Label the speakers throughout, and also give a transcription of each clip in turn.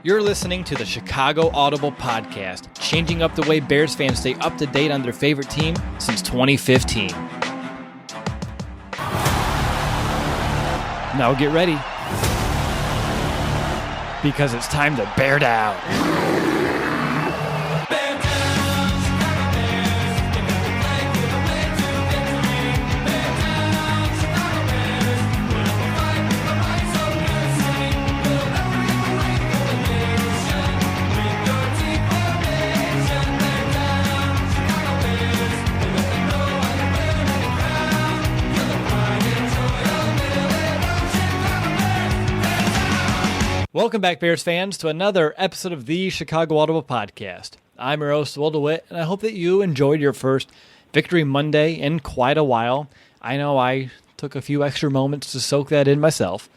Speaker 1: You're listening to the Chicago Audible Podcast, changing up the way Bears fans stay up to date on their favorite team since 2015. Now get ready, because it's time to bear down. Welcome back, Bears fans, to another episode of the Chicago Audible Podcast. I'm your host, Will DeWitt, and I hope that you enjoyed your first Victory Monday in quite a while. I know I took a few extra moments to soak that in myself,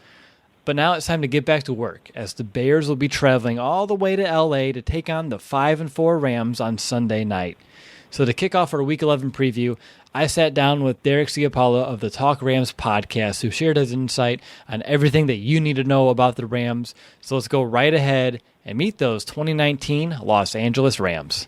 Speaker 1: but now it's time to get back to work, as the Bears will be traveling all the way to LA to take on the 5-4 Rams on Sunday night. So to kick off our Week 11 preview, I sat down with Derek Ciapala of the Talk Rams podcast, who shared his insight on everything that you need to know about the Rams. So let's go right ahead and meet those 2019 Los Angeles Rams.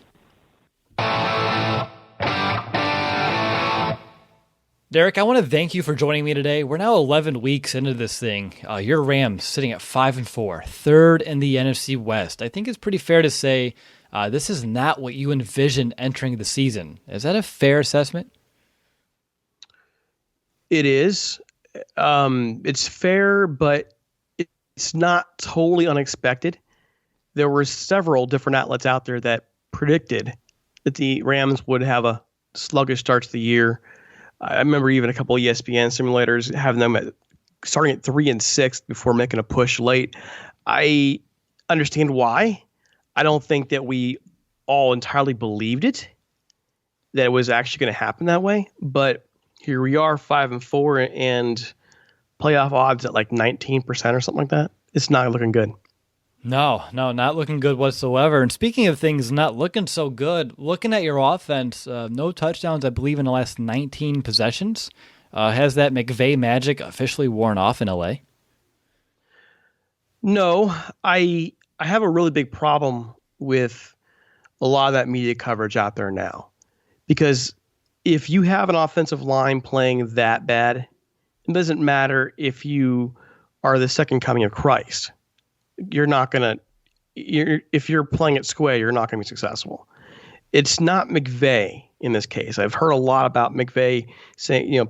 Speaker 1: Derek, I want to thank you for joining me today. We're now 11 weeks into this thing. Your Rams sitting at 5-4, third in the NFC West. I think it's pretty fair to say this is not what you envisioned entering the season. Is that a fair assessment?
Speaker 2: It is. It's fair, but it's not totally unexpected. There were several different outlets out there that predicted that the Rams would have a sluggish start to the year. I remember even a couple of ESPN simulators having them starting at 3-6 before making a push late. I understand why. I don't think that we all entirely believed it, that it was actually going to happen that way. But here we are, 5-4, and playoff odds at like 19% or something like that. It's not looking good.
Speaker 1: No, not looking good whatsoever. And speaking of things not looking so good, looking at your offense, no touchdowns, I believe, in the last 19 possessions. Has that McVay magic officially worn off in LA?
Speaker 2: No, I have a really big problem with a lot of that media coverage out there now, because if you have an offensive line playing that bad, it doesn't matter if you are the second coming of Christ. If you're playing it square, you're not going to be successful. It's not McVay in this case. I've heard a lot about McVay saying,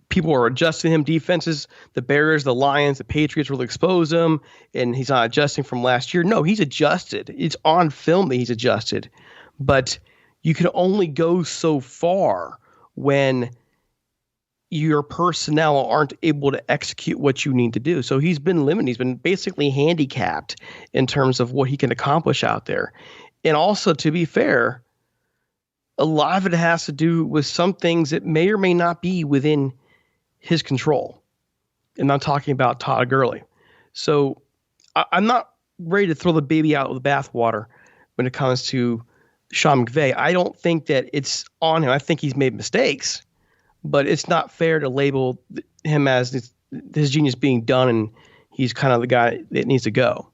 Speaker 2: people are adjusting him defenses. The Bears, the Lions, the Patriots will expose him, and he's not adjusting from last year. No, he's adjusted. It's on film that he's adjusted. But you can only go so far when your personnel aren't able to execute what you need to do. So he's been limited. He's been basically handicapped in terms of what he can accomplish out there. And also, to be fair, a lot of it has to do with some things that may or may not be within his control. And I'm talking about Todd Gurley. So I'm not ready to throw the baby out with the bathwater when it comes to Sean McVay. I don't think that it's on him. I think he's made mistakes, but it's not fair to label him as his genius being done and he's kind of the guy that needs to go.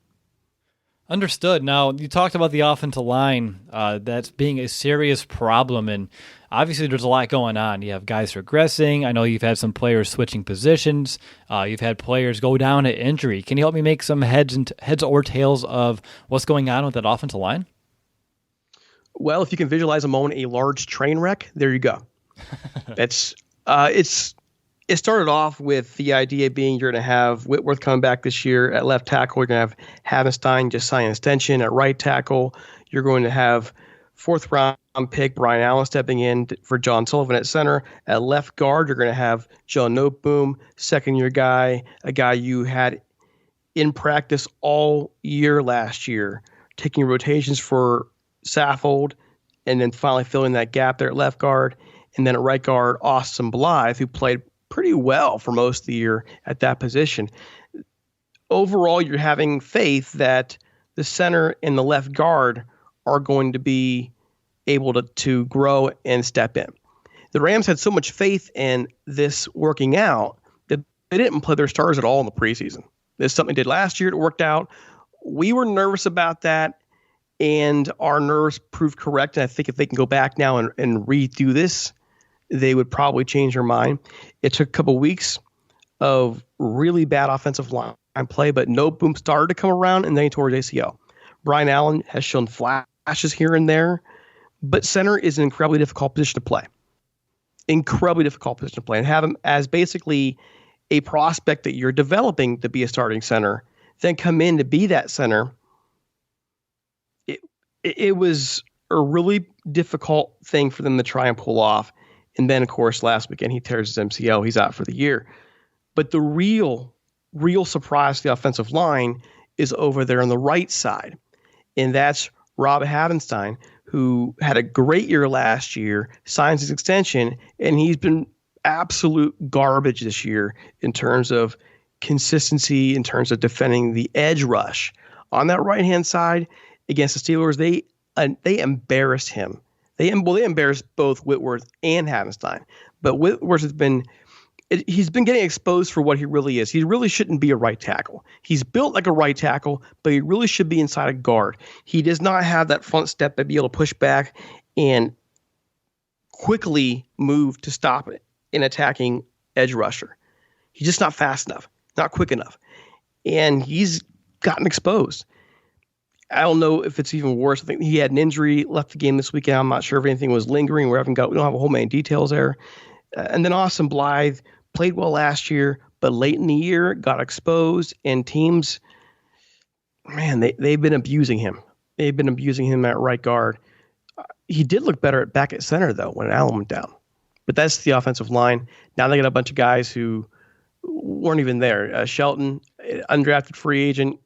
Speaker 1: Understood. Now, you talked about the offensive line that's being a serious problem, and obviously there's a lot going on. You have guys regressing. I know you've had some players switching positions. You've had players go down to injury. Can you help me make some heads or tails of what's going on with that offensive line?
Speaker 2: Well, if you can visualize a moment, a large train wreck, there you go. It started off with the idea being you're going to have Whitworth coming back this year at left tackle. You're going to have Havenstein just sign an extension at right tackle. You're going to have fourth-round pick Brian Allen stepping in for John Sullivan at center. At left guard, you're going to have Joe Noteboom, second-year guy, a guy you had in practice all year last year, taking rotations for Saffold, and then finally filling that gap there at left guard. And then at right guard, Austin Blythe, who played pretty well for most of the year at that position. Overall, you're having faith that the center and the left guard are going to be able to grow and step in. The Rams had so much faith in this working out that they didn't play their stars at all in the preseason. This is something they did last year. It worked out. We were nervous about that, and our nerves proved correct. And I think if they can go back now and redo this, they would probably change their mind. It took a couple weeks of really bad offensive line play, but no boom started to come around, and then he tore his ACL. Brian Allen has shown flashes here and there, but center is an incredibly difficult position to play. Incredibly difficult position to play. And have him as basically a prospect that you're developing to be a starting center, then come in to be that center. It was a really difficult thing for them to try and pull off. And then, of course, last weekend he tears his MCL. He's out for the year. But the real surprise to the offensive line is over there on the right side. And that's Rob Havenstein, who had a great year last year, signs his extension, and he's been absolute garbage this year in terms of consistency, in terms of defending the edge rush. On that right-hand side against the Steelers, they embarrassed him. They embarrassed both Whitworth and Havenstein. But Whitworth he's been getting exposed for what he really is. He really shouldn't be a right tackle. He's built like a right tackle, but he really should be inside a guard. He does not have that front step to be able to push back and quickly move to stop an attacking edge rusher. He's just not fast enough, not quick enough. And he's gotten exposed. I don't know if it's even worse. I think he had an injury, left the game this weekend. I'm not sure if anything was lingering. We don't have a whole many details there. And then Austin Blythe played well last year, but late in the year got exposed, and teams, man, they've been abusing him. They've been abusing him at right guard. He did look better back at center, though, when Allen went down. But that's the offensive line. Now they got a bunch of guys who weren't even there. Shelton, undrafted free agent,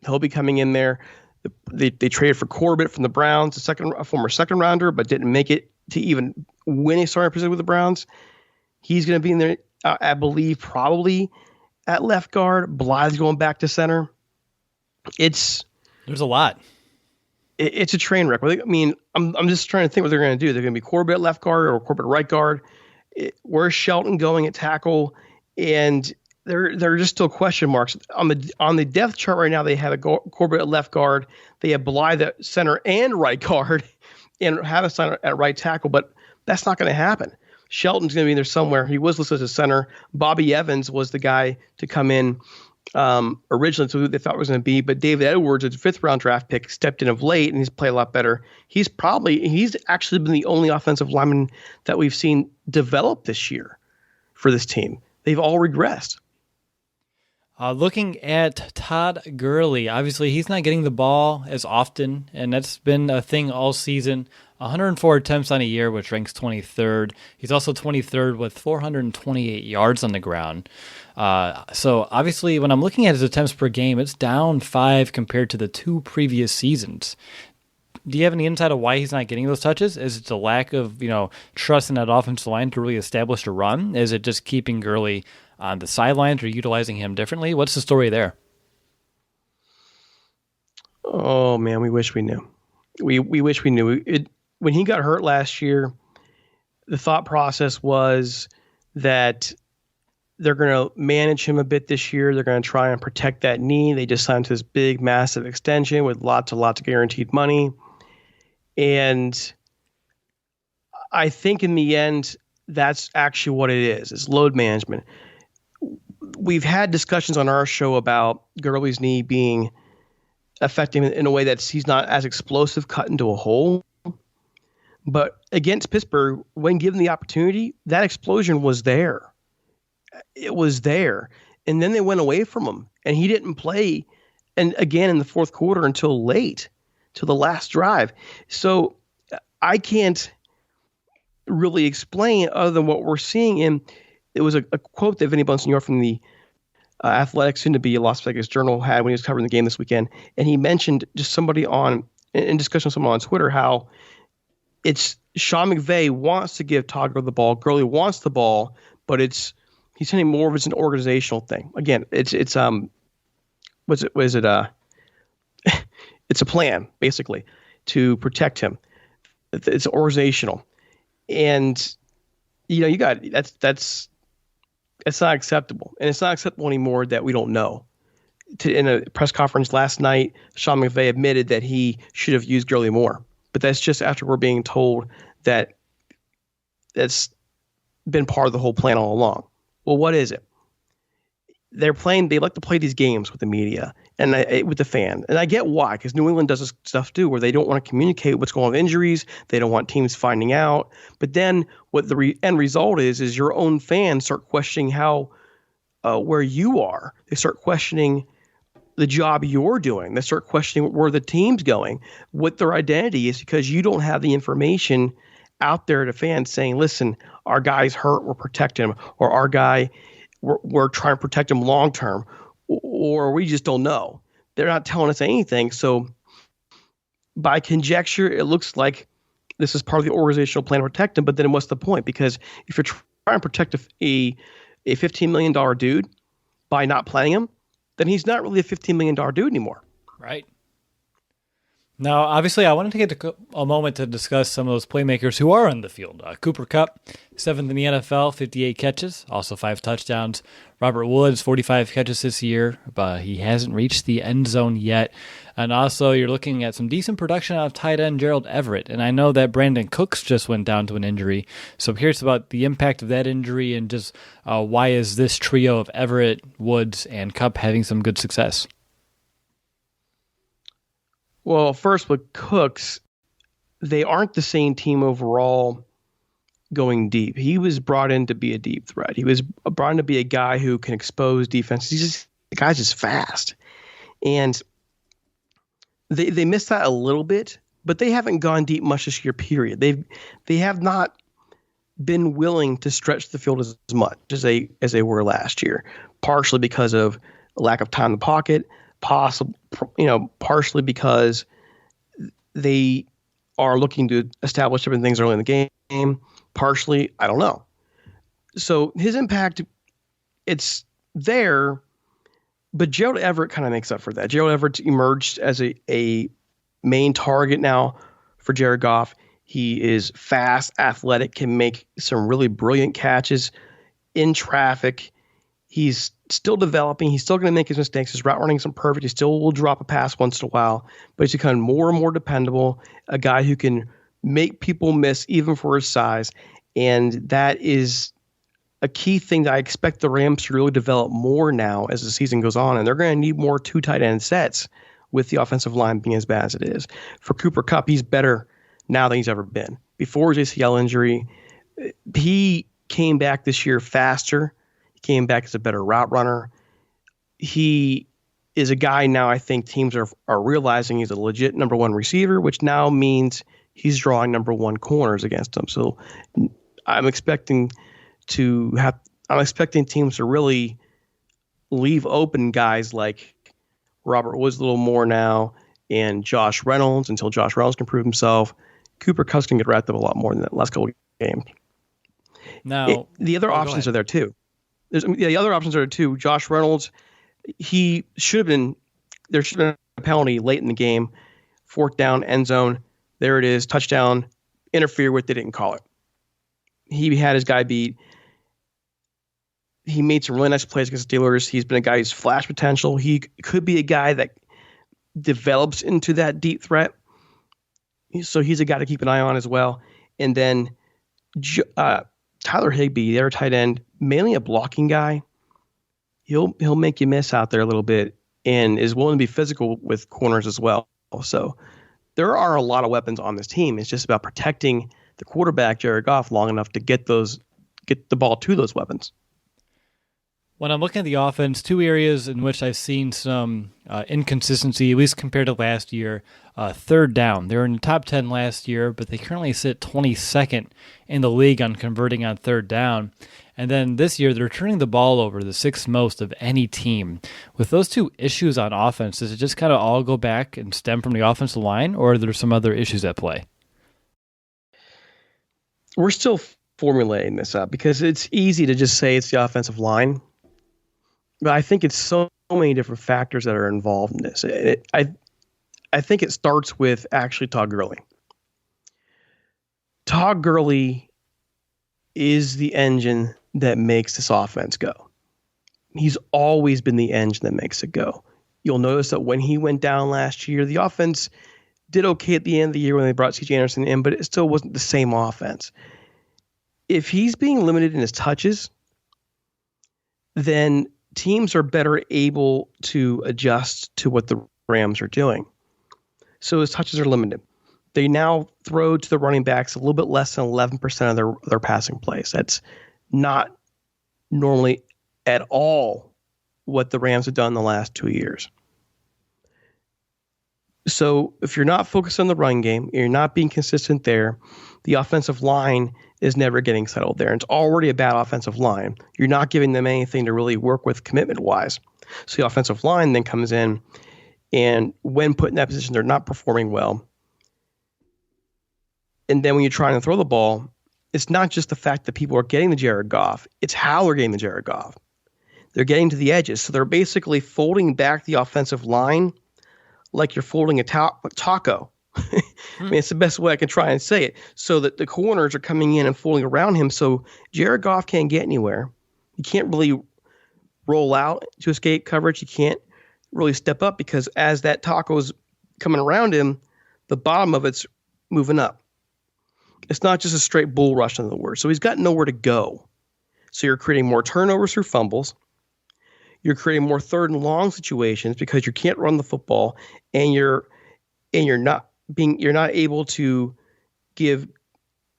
Speaker 2: he'll be coming in there. They traded for Corbett from the Browns, a former second rounder, but didn't make it to even win a starting position with the Browns. He's going to be in there, I believe, probably at left guard. Blythe's going back to center. There's
Speaker 1: a lot.
Speaker 2: It's a train wreck. I mean, I'm just trying to think what they're going to do. They're going to be Corbett at left guard or Corbett at right guard. Where's Shelton going at tackle? And there are just still question marks on the depth chart right now. They have a Corbett at left guard. They have Blythe at center and right guard, and Havenstein at right tackle. But that's not going to happen. Shelton's going to be in there somewhere. He was listed as a center. Bobby Evans was the guy to come in originally to who they thought was going to be, but David Edwards, a fifth-round draft pick, stepped in of late, and he's played a lot better. He's actually been the only offensive lineman that we've seen develop this year for this team. They've all regressed.
Speaker 1: Looking at Todd Gurley, obviously he's not getting the ball as often, and that's been a thing all season. 104 attempts on a year, which ranks 23rd. He's also 23rd with 428 yards on the ground. So obviously when I'm looking at his attempts per game, it's down 5 compared to the 2 previous seasons. Do you have any insight of why he's not getting those touches? Is it the lack of trust in that offensive line to really establish a run? Is it just keeping Gurley on the sidelines or utilizing him differently? What's the story there?
Speaker 2: Oh, man, we wish we knew. We wish we knew. When he got hurt last year, the thought process was that they're going to manage him a bit this year. They're going to try and protect that knee. They just signed this big, massive extension with lots of guaranteed money. And I think in the end, that's actually what it is. It's load management. We've had discussions on our show about Gurley's knee being affecting him in a way that he's not as explosive, cut into a hole. But against Pittsburgh, when given the opportunity, that explosion was there. It was there. And then they went away from him, and he didn't play, and again in the fourth quarter until late, to the last drive. So I can't really explain other than what we're seeing. And it was a quote that Vinny Bonsignore from the Athletic, soon to be a Las Vegas Journal, had when he was covering the game this weekend. And he mentioned just somebody in discussion with someone on Twitter, how it's Sean McVay wants to give Todd Gurley the ball. Gurley wants the ball, but he's saying more of it's an organizational thing. Again, it's it's a plan basically to protect him. It's organizational, and you got that's not acceptable, and it's not acceptable anymore that we don't know. in a press conference last night, Sean McVay admitted that he should have used Gurley more. But that's just after we're being told that that's been part of the whole plan all along. Well, what is it? They like to play these games with the media and with the fan. And I get why, because New England does this stuff too, where they don't want to communicate what's going on with injuries. They don't want teams finding out. But then what the end result is your own fans start questioning where you are. They start questioning the job you're doing. They start questioning where the team's going, what their identity is, because you don't have the information out there to fans saying, listen, our guy's hurt, we're protecting him, or our guy, we're trying to protect him long term, or we just don't know. They're not telling us anything. So by conjecture, it looks like this is part of the organizational plan to protect him. But then what's the point? Because if you're trying to protect a $15 million dude by not playing him, then he's not really a $15 million dude anymore.
Speaker 1: Right. Now, obviously, I wanted to get a moment to discuss some of those playmakers who are on the field. Cooper Kupp, 7th in the NFL, 58 catches, also 5 touchdowns. Robert Woods, 45 catches this year, but he hasn't reached the end zone yet. And also, you're looking at some decent production out of tight end Gerald Everett. And I know that Brandon Cooks just went down to an injury. So I'm curious about the impact of that injury and just why is this trio of Everett, Woods, and Kupp having some good success?
Speaker 2: Well, first with Cooks, they aren't the same team overall going deep. He was brought in to be a deep threat. He was brought in to be a guy who can expose defenses. The guy's just fast. And they missed that a little bit, but they haven't gone deep much this year, period. They have not been willing to stretch the field as much as they were last year, partially because of lack of time in the pocket, partially because they are looking to establish different things early in the game. Partially, I don't know. So his impact, it's there, but Gerald Everett kind of makes up for that. Gerald Everett emerged as a main target now for Jared Goff. He is fast, athletic, can make some really brilliant catches in traffic. He's still developing. He's still going to make his mistakes. His route running isn't perfect. He still will drop a pass once in a while, but he's becoming more and more dependable, a guy who can make people miss even for his size. And that is a key thing that I expect the Rams to really develop more now as the season goes on. And they're going to need more 2 tight end sets with the offensive line being as bad as it is. For Cooper Kupp, he's better now than he's ever been. Before his ACL injury, he came back this year faster. Came back as a better route runner. He is a guy now I think teams are realizing he's a legit number 1 receiver, which now means he's drawing number 1 corners against him. So I'm expecting teams to really leave open guys like Robert Woods a little more now and Josh Reynolds until Josh Reynolds can prove himself. Cooper Kupp can get wrapped up a lot more than that last couple of games.
Speaker 1: Now,
Speaker 2: the other options are there too. The other options are too. Josh Reynolds, there should have been a penalty late in the game, 4th down, end zone. There it is, touchdown, interfere with, they didn't call it. He had his guy beat. He made some really nice plays against the Steelers. He's been a guy who's flash potential. He could be a guy that develops into that deep threat. So he's a guy to keep an eye on as well. And then Tyler Higbee, their tight end, mainly a blocking guy. He'll make you miss out there a little bit and is willing to be physical with corners as well. So there are a lot of weapons on this team. It's just about protecting the quarterback, Jared Goff, long enough to get the ball to those weapons.
Speaker 1: When I'm looking at the offense, 2 areas in which I've seen some inconsistency, at least compared to last year. 3rd down. They were in the top 10 last year, but they currently sit 22nd in the league on converting on 3rd down. And then this year, they're turning the ball over the 6th most of any team. With those 2 issues on offense, does it just kind of all go back and stem from the offensive line, or are there some other issues at play?
Speaker 2: We're still formulating this up because it's easy to just say it's the offensive line. But I think it's so many different factors that are involved in this. I think it starts with actually Todd Gurley. Todd Gurley is the engine that makes this offense go. He's always been the engine that makes it go. You'll notice that when he went down last year, the offense did okay at the end of the year when they brought C.J. Anderson in, but it still wasn't the same offense. If he's being limited in his touches, then teams are better able to adjust to what the Rams are doing. So his touches are limited. They now throw to the running backs a little bit less than 11% of their passing plays. That's not normally at all what the Rams have done in the last 2 years. So if you're not focused on the run game, you're not being consistent there, the offensive line is never getting settled there. It's already a bad offensive line. You're not giving them anything to really work with commitment-wise. So the offensive line then comes in, and when put in that position, they're not performing well. And then when you're trying to throw the ball, it's not just the fact that people are getting the Jared Goff. It's how they're getting the Jared Goff. They're getting to the edges. So they're basically folding back the offensive line like you're folding a taco. I mean, it's the best way I can try and say it. So that the corners are coming in and folding around him, so Jared Goff can't get anywhere. He can't really roll out to escape coverage. He can't really step up because as that taco's coming around him, the bottom of it's moving up. It's not just a straight bull rush, in other words. So he's got nowhere to go. So you're creating more turnovers through fumbles. You're creating more third and long situations because you can't run the football, and you're not able to give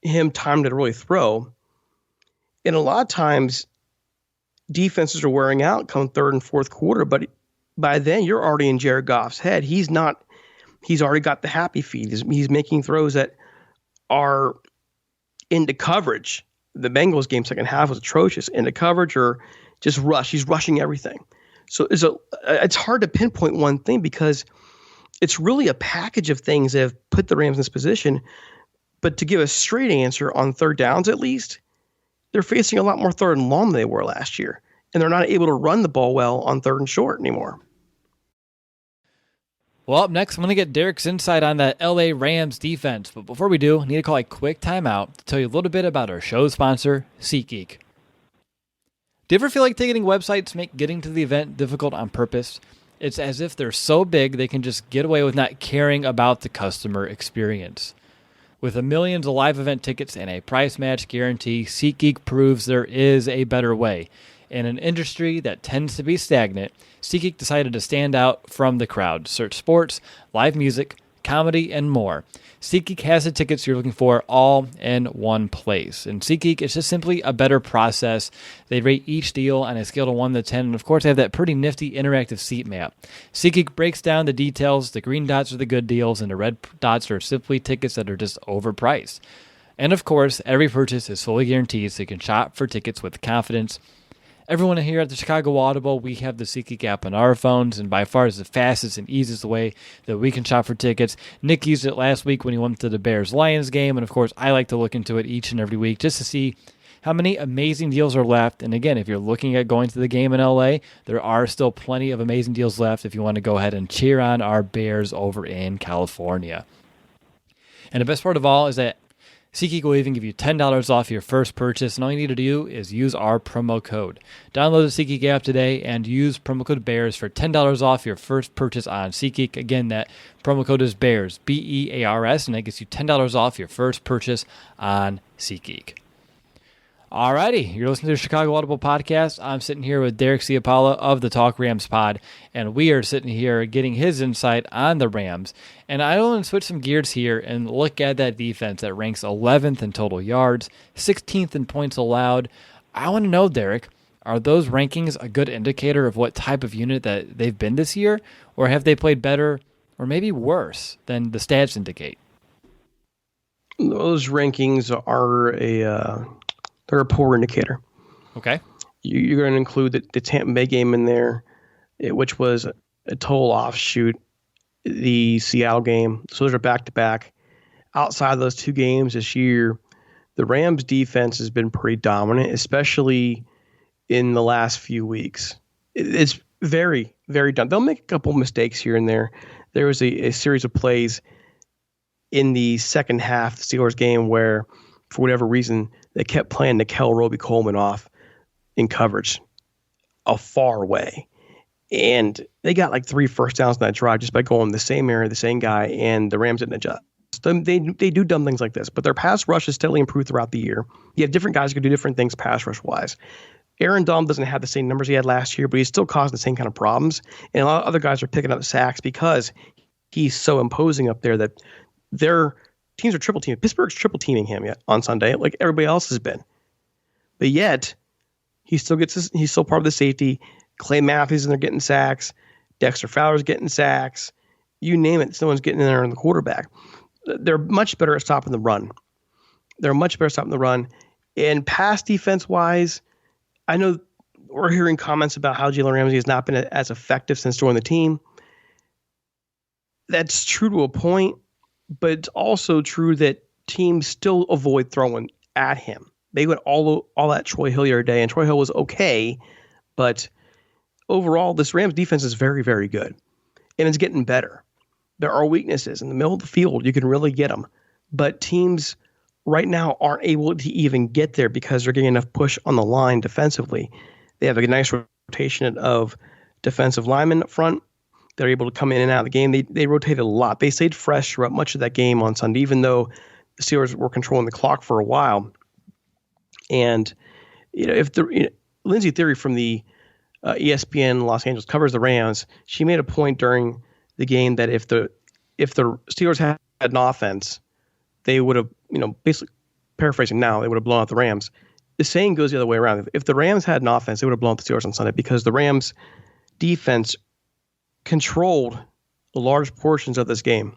Speaker 2: him time to really throw. And a lot of times defenses are wearing out come third and fourth quarter, but by then you're already in Jared Goff's head. He's already got the happy feet. He's making throws that are into coverage. The Bengals game second half was atrocious. Into coverage or just rush. He's rushing everything. So it's hard to pinpoint one thing because it's really a package of things that have put the Rams in this position. But to give a straight answer on third downs, at least, they're facing a lot more third and long than they were last year. And they're not able to run the ball well on third and short anymore.
Speaker 1: Well, up next, I'm going to get Derek's insight on that LA Rams defense. But before we do, I need to call a quick timeout to tell you a little bit about our show sponsor, SeatGeek. Do you ever feel like ticketing websites make getting to the event difficult on purpose? It's as if they're so big they can just get away with not caring about the customer experience. With millions of live event tickets and a price match guarantee, SeatGeek proves there is a better way. In an industry that tends to be stagnant, SeatGeek decided to stand out from the crowd. Search sports, live music, comedy, and more. SeatGeek has the tickets you're looking for all in one place. And SeatGeek is just simply a better process. They rate each deal on a scale of 1 to 10. And of course, they have that pretty nifty interactive seat map. SeatGeek breaks down the details. The green dots are the good deals, and the red dots are simply tickets that are just overpriced. And of course, every purchase is fully guaranteed, so you can shop for tickets with confidence. Everyone here at the Chicago Audible, we have the SeatGeek app on our phones, and by far is the fastest and easiest way that we can shop for tickets. Nick used it last week when he went to the Bears-Lions game, and of course, I like to look into it each and every week just to see how many amazing deals are left. And again, if you're looking at going to the game in LA, there are still plenty of amazing deals left if you want to go ahead and cheer on our Bears over in California. And the best part of all is that SeatGeek will even give you $10 off your first purchase, and all you need to do is use our promo code. Download the SeatGeek app today and use promo code BEARS for $10 off your first purchase on SeatGeek. Again, that promo code is BEARS, B-E-A-R-S, and that gets you $10 off your first purchase on SeatGeek. Alrighty, you're listening to the Chicago Audible Podcast. I'm sitting here with Derek Ciapala of the Talk Rams Pod, and we are sitting here getting his insight on the Rams. And I want to switch some gears here and look at that defense that ranks 11th in total yards, 16th in points allowed. I want to know, Derek, are those rankings a good indicator of what type of unit that they've been this year, or have they played better or maybe worse than the stats indicate?
Speaker 2: Those rankings are they're a poor indicator.
Speaker 1: Okay.
Speaker 2: You're going to include the Tampa Bay game in there, which was a total offshoot, the Seattle game. So those are back-to-back. Outside of those two games this year, the Rams' defense has been pretty dominant, especially in the last few weeks. It's very, very done. They'll make a couple mistakes here and there. There was a series of plays in the second half of the Steelers game where, for whatever reason, they kept playing Nickel Roby-Coleman off in coverage far away. And they got like 3 first downs in that drive just by going the same area, the same guy, and the Rams didn't adjust. They do dumb things like this, but their pass rush has steadily improved throughout the year. You have different guys who can do different things pass rush wise. Aaron Donald doesn't have the same numbers he had last year, but he's still causing the same kind of problems. And a lot of other guys are picking up sacks because he's so imposing up there that their teams are triple teaming. Pittsburgh's triple teaming him yet on Sunday, like everybody else has been. But yet, he's still part of the safety. Clay Matthews in there getting sacks. Dexter Fowler's getting sacks. You name it, someone's getting in there on the quarterback. They're much better at stopping the run. And pass defense-wise, I know we're hearing comments about how Jalen Ramsey has not been as effective since joining the team. That's true to a point, but it's also true that teams still avoid throwing at him. They went all at Troy Hill the other day, and Troy Hill was okay, but overall, this Rams defense is very, very good, and it's getting better. There are weaknesses in the middle of the field. You can really get them, but teams right now aren't able to even get there because they're getting enough push on the line defensively. They have a nice rotation of defensive linemen up front. They're able to come in and out of the game. They rotated a lot. They stayed fresh throughout much of that game on Sunday, even though the Steelers were controlling the clock for a while. And Lindsey Theory from the ESPN Los Angeles covers the Rams. She made a point during the game that if the Steelers had an offense, they would have, basically paraphrasing now, they would have blown out the Rams. The saying goes the other way around. If the Rams had an offense, they would have blown out the Steelers on Sunday because the Rams defense controlled large portions of this game.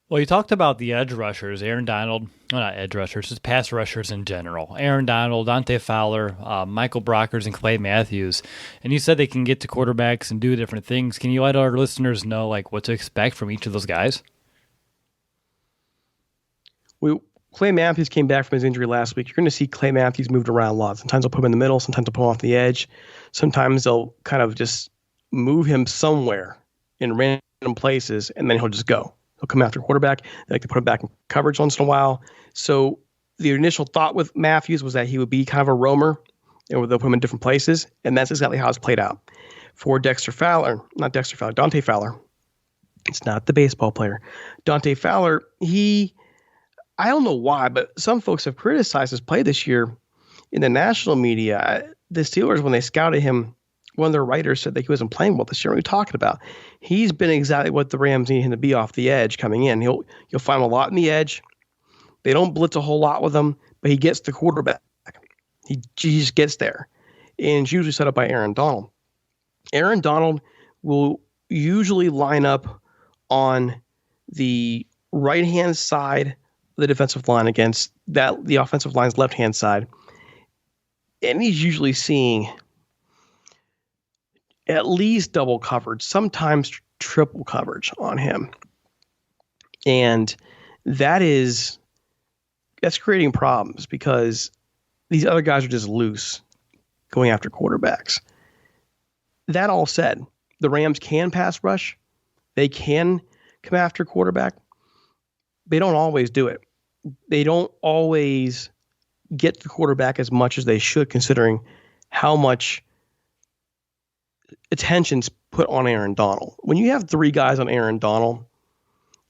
Speaker 1: Well, you talked about the edge rushers, Aaron Donald, well, not edge rushers, just pass rushers in general. Aaron Donald, Dante Fowler, Michael Brockers, and Clay Matthews. And you said they can get to quarterbacks and do different things. Can you let our listeners know what to expect from each of those guys?
Speaker 2: Clay Matthews came back from his injury last week. You're going to see Clay Matthews moved around a lot. Sometimes they'll put him in the middle. Sometimes they'll put him off the edge. Sometimes they'll kind of just move him somewhere in random places, and then he'll just go. He'll come after quarterback. They like to put him back in coverage once in a while. So the initial thought with Matthews was that he would be kind of a roamer, and they'll put him in different places, and that's exactly how it's played out. For Dante Fowler. It's not the baseball player. Dante Fowler, I don't know why, but some folks have criticized his play this year in the national media. The Steelers, when they scouted him, one of their writers said that he wasn't playing well this year. What are we talking about? He's been exactly what the Rams need him to be off the edge coming in. You'll find him a lot in the edge. They don't blitz a whole lot with him, but he gets the quarterback. He just gets there. And it's usually set up by Aaron Donald. Aaron Donald will usually line up on the right-hand side the defensive line against the offensive line's left-hand side. And he's usually seeing at least double coverage, sometimes triple coverage on him. And that's creating problems because these other guys are just loose going after quarterbacks. That all said, the Rams can pass rush. They can come after quarterback. They don't always do it. They don't always get the quarterback as much as they should, considering how much attention's put on Aaron Donald. When you have 3 guys on Aaron Donald,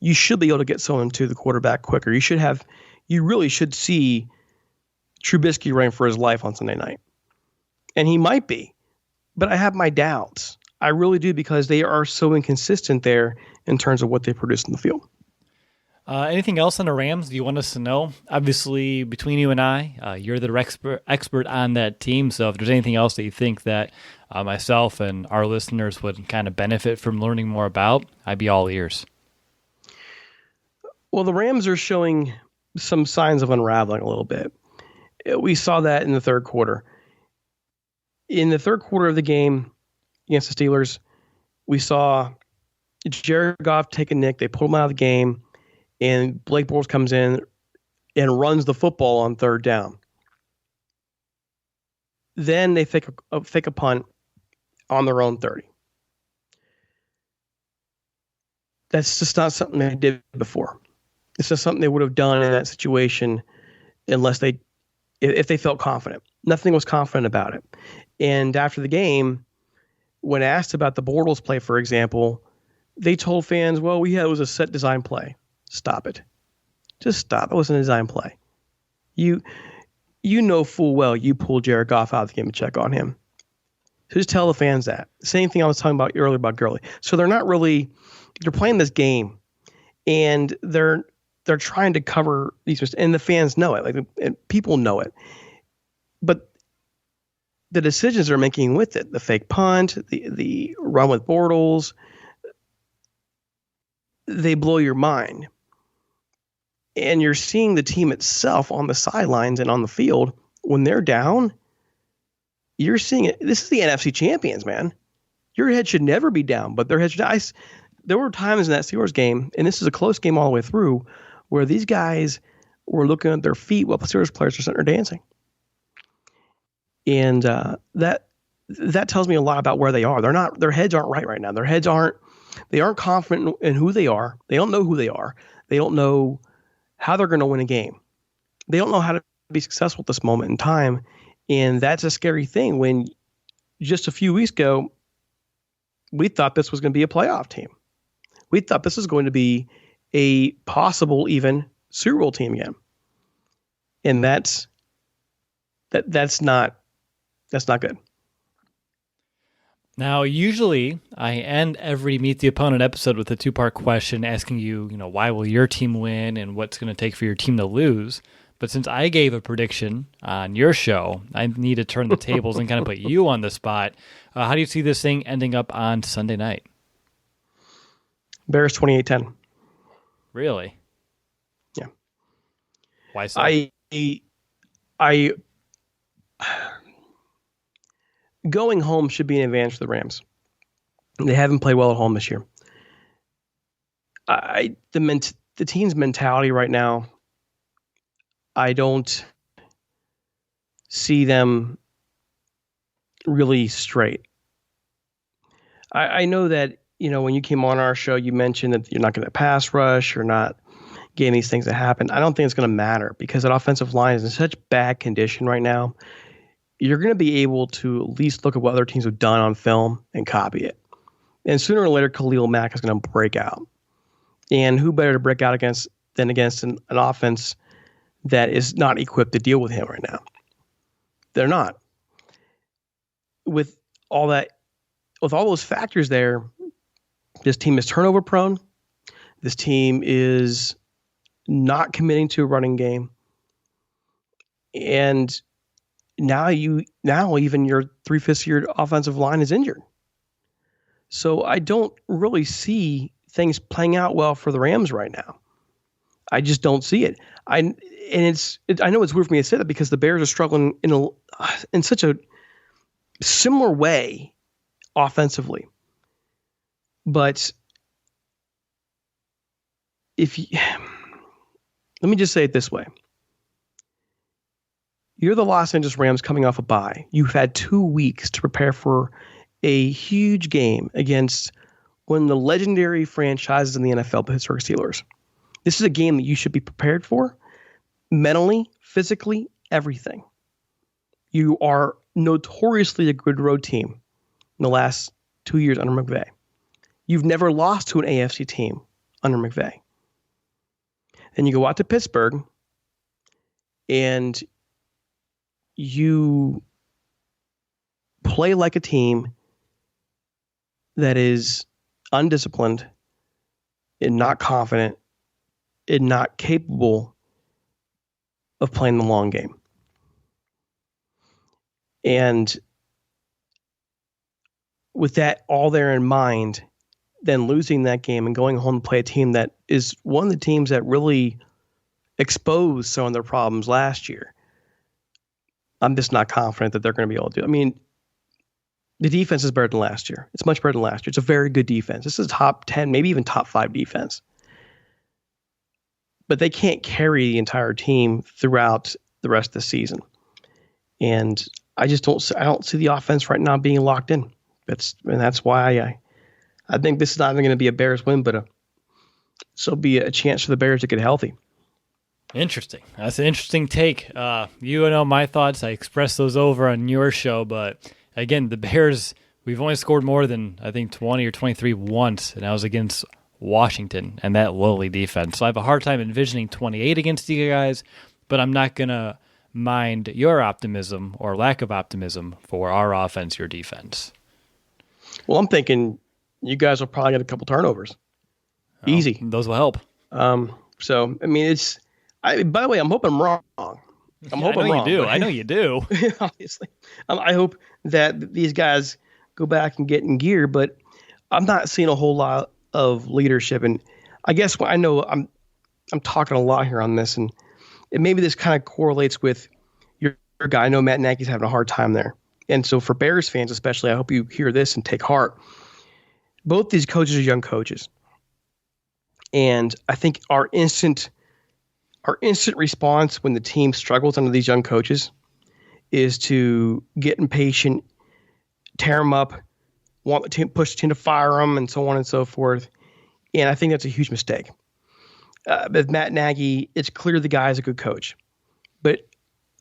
Speaker 2: you should be able to get someone to the quarterback quicker. You really should see Trubisky running for his life on Sunday night. And he might be, but I have my doubts. I really do, because they are so inconsistent there in terms of what they produce in the field.
Speaker 1: Anything else on the Rams you want us to know? Obviously, between you and I, you're the expert on that team. So if there's anything else that you think that myself and our listeners would kind of benefit from learning more about, I'd be all ears. Well, the Rams are showing some signs of unraveling a little bit. We saw that in the third quarter. In the third quarter of the game against the Steelers, we saw Jared Goff take a nick. They pulled him out of the game. And Blake Bortles comes in and runs the football on third down. Then they fake a punt on their own 30. That's just not something they did before. It's just something they would have done in that situation unless they
Speaker 2: if they felt confident. Nothing was confident about it. And after the game, when asked about the Bortles play, for example, they told fans, well, it was a set design play. Stop it. Just stop. It wasn't a design play. You know full well you pulled Jared Goff out of the game and check on him. So just tell the fans that. Same thing I was talking about earlier about Gurley. So they're playing this game, and they're trying to cover these mistakes, and the fans know it. And people know it. But the decisions they're making with it, the fake punt, the run with Bortles, they blow your mind. And you're seeing the team itself on the sidelines and on the field when they're down. You're seeing it. This is the NFC champions, man. Your head should never be down, but their head should. There were times in that Steelers game, and this is a close game all the way through, where these guys were looking at their feet while the Steelers players are sitting there dancing. And that tells me a lot about where they are. Their heads aren't right now. They aren't confident in who they are. They don't know who they are. They don't know how they're going to win a game. They don't know how to be successful at this moment in time. And that's a scary thing when just a few weeks ago, we thought this was going to be a playoff team. We thought this was going to be a possible even Super Bowl team again. And that's not good.
Speaker 1: Now, usually I end every Meet the Opponent episode with a two-part question asking you, why will your team win and what's going to take for your team to lose. But since I gave a prediction on your show, I need to turn the tables and kind of put you on the spot. How do you see this thing ending up on Sunday night?
Speaker 2: Bears 28-10.
Speaker 1: Really?
Speaker 2: Yeah.
Speaker 1: Why so?
Speaker 2: I going home should be an advantage for the Rams. They haven't played well at home this year. The team's mentality right now, I don't see them really straight. I know that, when you came on our show, you mentioned that you're not going to pass rush, you're not getting these things that happen. I don't think it's going to matter because that offensive line is in such bad condition right now. You're going to be able to at least look at what other teams have done on film and copy it. And sooner or later, Khalil Mack is going to break out. And who better to break out against than against an offense that is not equipped to deal with him right now? They're not. With all those factors there, this team is turnover prone. This team is not committing to a running game. And now even your 3/5 year offensive line is injured. So I don't really see things playing out well for the Rams right now. I just don't see it. I know it's weird for me to say that because the Bears are struggling in such a similar way offensively. But let me just say it this way. You're the Los Angeles Rams coming off a bye. You've had 2 weeks to prepare for a huge game against one of the legendary franchises in the NFL, the Pittsburgh Steelers. This is a game that you should be prepared for mentally, physically, everything. You are notoriously a good road team in the last 2 years under McVay. You've never lost to an AFC team under McVay. Then you go out to Pittsburgh and you play like a team that is undisciplined and not confident and not capable of playing the long game. And with that all there in mind, then losing that game and going home to play a team that is one of the teams that really exposed some of their problems last year, I'm just not confident that they're going to be able to do it. I mean, the defense is better than last year. It's much better than last year. It's a very good defense. This is a top 10, maybe even top 5 defense. But they can't carry the entire team throughout the rest of the season. And I don't see the offense right now being locked in. That's why I think this is not even going to be a Bears win, but so be a chance for the Bears to get healthy.
Speaker 1: Interesting. That's an interesting take. You know my thoughts. I expressed those over on your show, but again, the Bears, we've only scored more than, I think, 20 or 23 once, and that was against Washington and that lowly defense. So I have a hard time envisioning 28 against you guys, but I'm not going to mind your optimism or lack of optimism for our offense, your defense.
Speaker 2: Well, I'm thinking you guys will probably get a couple turnovers. Easy.
Speaker 1: Those will help.
Speaker 2: So, I mean, by the way, I'm hoping I'm wrong. I'm hoping I'm wrong.
Speaker 1: You do. I know you do.
Speaker 2: Obviously. I hope that these guys go back and get in gear, but I'm not seeing a whole lot of leadership. And I guess I know I'm talking a lot here on this, and maybe this kind of correlates with your guy. I know Matt Nagy's having a hard time there. And so for Bears fans especially, I hope you hear this and take heart. Both these coaches are young coaches. And I think our instant response when the team struggles under these young coaches is to get impatient, tear them up, want the team, push the team to fire them, and so on and so forth. And I think that's a huge mistake. With Matt Nagy, it's clear the guy is a good coach. But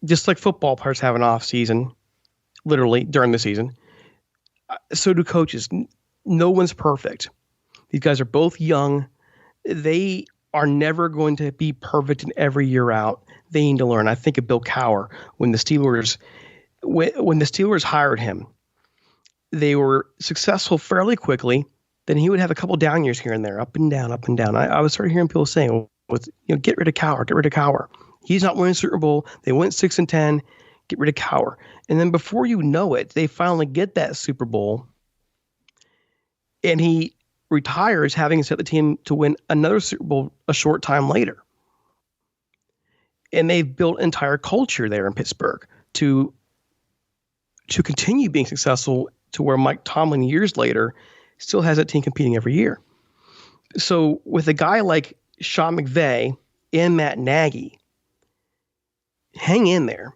Speaker 2: just like football players have an off season, literally during the season, so do coaches. No one's perfect. These guys are both young. They are never going to be perfect in every year out. They need to learn. I think of Bill Cowher when the Steelers hired him. They were successful fairly quickly. Then he would have a couple down years here and there, up and down, up and down. I was sort of hearing people saying, get rid of Cowher. He's not winning Super Bowl. They went 6-10. Get rid of Cowher. And then before you know it, they finally get that Super Bowl, and he retires, having set the team to win another Super Bowl a short time later. And they've built an entire culture there in Pittsburgh to continue being successful, to where Mike Tomlin years later still has that team competing every year. So with a guy like Sean McVay and Matt Nagy, hang in there.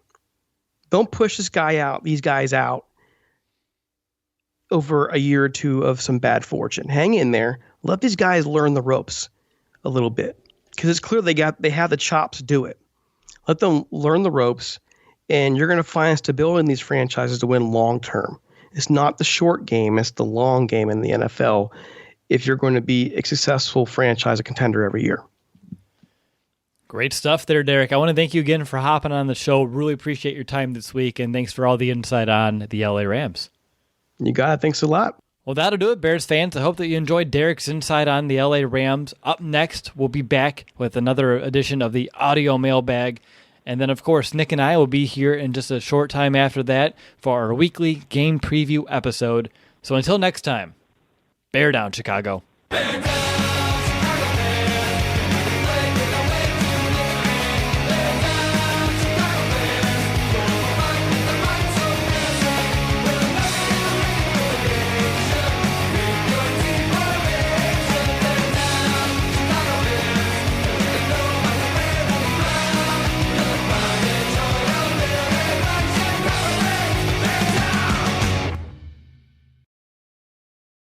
Speaker 2: Don't push these guys out over a year or two of some bad fortune. Hang in there. Let these guys learn the ropes a little bit, because it's clear they have the chops to do it. Let them learn the ropes, and you're going to find stability in these franchises to win long term. It's not the short game, it's the long game in the NFL if you're going to be a successful franchise, a contender every year.
Speaker 1: Great stuff there, Derek. I want to thank you again for hopping on the show. Really appreciate your time this week, and thanks for all the insight on the LA Rams.
Speaker 2: You got it. Thanks a lot.
Speaker 1: Well, that'll do it, Bears fans. I hope that you enjoyed Derek's insight on the LA Rams. Up next, we'll be back with another edition of the Audio Mailbag. And then, of course, Nick and I will be here in just a short time after that for our weekly game preview episode. So until next time, bear down, Chicago. Bear down!